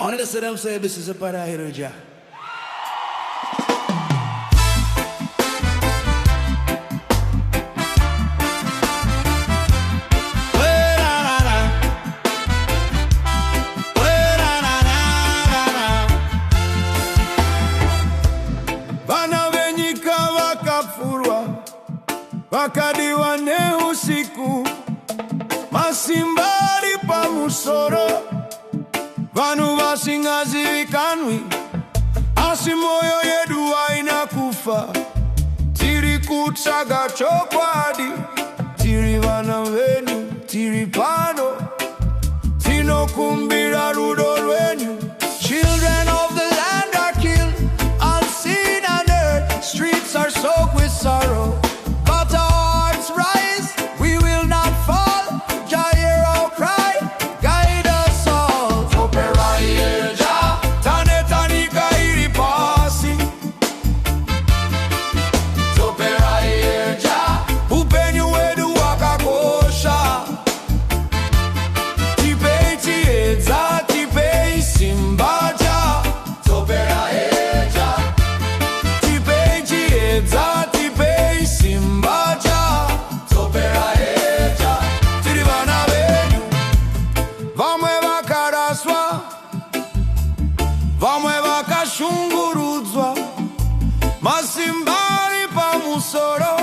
On the say them say this is a Topera Here Jah. Vana venyika vakapfurwa vakadiwa neusiku, masimbari pamusoro, vanhu vasingazivikanwi, asi moyo yedu haina kufa. Tiri kutsvaga chokwadi, tiri vana venyu, tiri pano, tinokumbira rudo rwenyu. Children of the land are killed, unseen and heard, streets are soaked with sorrow, but our hearts rise, we will not fall. Jah hear our cry, guide us all. Topera Here Jah, tane tanika iri pasi. Topera Here Jah, upenyu wedu wakakosha. Tipei chiedza, tipei simba Jah. Topera Here Jah, tipei chiedza, tipei simba Jah. Topera Here Jah, tiri vana venyu, vamwe vakaraswa, vamwe vakashungurudzwa, masimbari pamusoro,